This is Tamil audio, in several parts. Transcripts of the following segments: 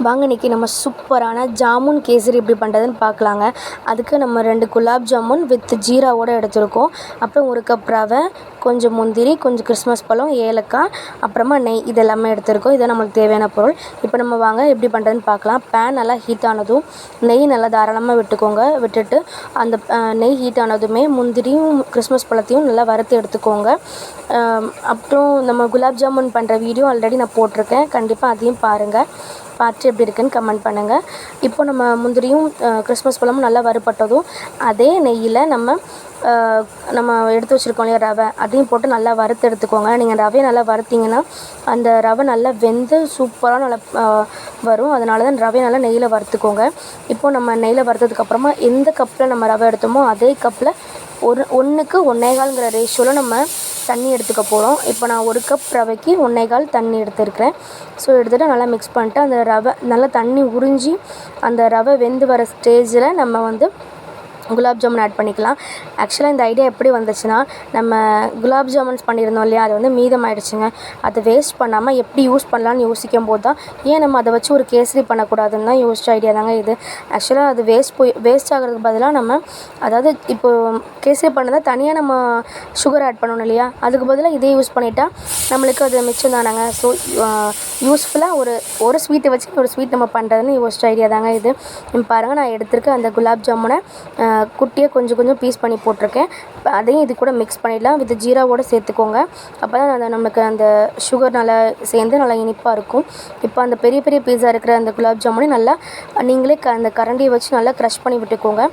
வாங்க இன்றைக்கி நம்ம சூப்பரான ஜாமுன் கேசரி எப்படி பண்ணுறதுன்னு பார்க்கலாங்க. அதுக்கு நம்ம 2 குலாப் ஜாமுன் வித் ஜீராவோடு எடுத்துருக்கோம். அப்புறம் 1 கப் ரவை, கொஞ்சம் முந்திரி, கொஞ்சம் கிறிஸ்மஸ் பழம், ஏலக்காய், அப்புறமா நெய் இதெல்லாமே எடுத்துருக்கோம். இதான் நம்மளுக்கு தேவையான பொருள். இப்போ நம்ம வாங்க எப்படி பண்ணுறதுன்னு பார்க்கலாம். பேன் நல்லா ஹீட் ஆனதும் நெய் நல்லா தாராளமாக விட்டுக்கோங்க. விட்டுட்டு அந்த நெய் ஹீட் ஆனதுமே முந்திரியும் கிறிஸ்மஸ் பழத்தையும் நல்லா வறுத்து எடுத்துக்கோங்க. அப்புறம் நம்ம குலாப் ஜாமுன் பண்ணுற வீடியோ ஆல்ரெடி நான் போட்டிருக்கேன். கண்டிப்பாக அதையும் பாருங்கள். பார்த்து எப்படி இருக்குன்னு கமெண்ட் பண்ணுங்கள். இப்போ நம்ம முந்திரியும் கிறிஸ்மஸ் பழமும் நல்லா வறுபட்டதும் அதே நெய்யில் நம்ம எடுத்து வச்சுருக்கோம் இல்லையா ரவை, அதையும் போட்டு நல்லா வறுத்து எடுத்துக்கோங்க. நீங்கள் ரவையை நல்லா வறுத்திங்கன்னா அந்த ரவை நல்லா வெந்து சூப்பராக நல்லா வரும். அதனால தான் ரவையை நல்லா நெய்யில் வறுத்துக்கோங்க. இப்போது நம்ம நெய்யில் வறுத்ததுக்கப்புறமா எந்த கப்பில் நம்ம ரவை எடுத்தோமோ அதே கப்பில் 1க்கு 1.25ங்கிற ரேஷியோவில் நம்ம தண்ணி எடுத்துக்க போகிறோம். இப்போ நான் 1 கப் ரவைக்கு 1.25 தண்ணி எடுத்துருக்கிறேன். ஸோ எடுத்துகிட்டு நல்லா மிக்ஸ் பண்ணிட்டு அந்த ரவை நல்லா தண்ணி உறிஞ்சி அந்த ரவை வெந்து வர ஸ்டேஜில் நம்ம குலாப் ஜாமுன் ஆட் பண்ணிக்கலாம். ஆக்சுவலாக இந்த ஐடியா எப்படி வந்துச்சுன்னா, நம்ம குலாப் ஜாமுன்ஸ் பண்ணியிருந்தோம் இல்லையா, அது மீதமாயிடுச்சுங்க. அதை வேஸ்ட் பண்ணாமல் எப்படி யூஸ் பண்ணலான்னு யோசிக்கும் போது தான், ஏன் நம்ம அதை வச்சு ஒரு கேசரி பண்ணக்கூடாதுன்னு தான் யோசிச்ச ஐடியா தாங்க இது. ஆக்சுவலாக அது வேஸ்ட் ஆகிறதுக்கு பதிலாக அதாவது இப்போது கேசரி பண்ணதை தனியாக நம்ம சுகர் ஆட் பண்ணணும் இல்லையா, அதுக்கு பதிலாக இதே யூஸ் பண்ணிட்டா நம்மளுக்கு அது மிச்சம் தானாங்க. ஸோ யூஸ்ஃபுல்லாக ஒரு ஸ்வீட்டை வச்சு ஒரு ஸ்வீட் நம்ம பண்ணுறதுன்னு யோசிச்ச ஐடியா தாங்க இது. பாருங்கள், நான் எடுத்துருக்க அந்த குலாப் ஜாமுனை குட்டியாக கொஞ்சம் பீஸ் பண்ணி போட்டிருக்கேன். அதையும் இது கூட மிக்ஸ் பண்ணிடலாம். வித் ஜீராவோடு சேர்த்துக்கோங்க. அப்போ தான் நமக்கு அந்த சுகர் நல்லா சேர்ந்து நல்லா இனிப்பாக இருக்கும். இப்போ அந்த பெரிய பீஸாக இருக்கிற அந்த குலாப் ஜாமுனை நல்லா நீங்களே அந்த கரண்டியை வச்சு நல்லா க்ரஷ் பண்ணி விட்டுக்கோங்க.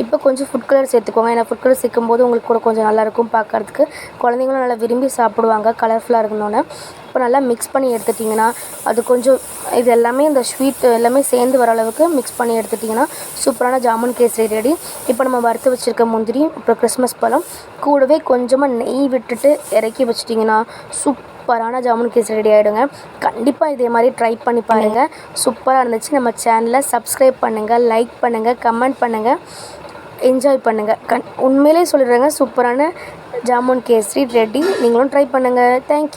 இப்போ கொஞ்சம் ஃபுட் கலர் சேர்த்துக்கோங்க. ஏன்னா ஃபுட் கலர் சேர்க்கும் போது உங்களுக்கு கூட கொஞ்சம் நல்லாயிருக்கும் பார்க்குறதுக்கு. குழந்தைங்களும் நல்லா விரும்பி சாப்பிடுவாங்க கலர்ஃபுல்லாக இருக்கணும்னு. இப்போ நல்லா மிக்ஸ் பண்ணி எடுத்துட்டிங்கன்னா அது கொஞ்சம் இது எல்லாமே இந்த ஸ்வீட் எல்லாமே சேர்ந்து வர அளவுக்கு மிக்ஸ் பண்ணி எடுத்துட்டிங்கன்னா சூப்பரான ஜாமுன் கேசரி ரெடி. இப்போ நம்ம வறுத்து வச்சுருக்க முந்திரி, அப்புறம் கிறிஸ்மஸ் பழம் கூடவே கொஞ்சமாக நெய் விட்டுட்டு இறக்கி வச்சிட்டிங்கன்னா சூப்பரான ஜாமுன் கேசரி ரெடி ஆகிடுங்க. கண்டிப்பாக இதே மாதிரி ட்ரை பண்ணி பாருங்கள். சூப்பராக இருந்துச்சு. நம்ம சேனலை சப்ஸ்கிரைப் பண்ணுங்கள், லைக் பண்ணுங்கள், கமெண்ட் பண்ணுங்கள், என்ஜாய் பண்ணுங்கள். உண்மையிலே சொல்லிடுறேங்க, சூப்பரான ஜாமுன் கேசரி ரெடி. நீங்களும் ட்ரை பண்ணுங்கள். தேங்க்யூ.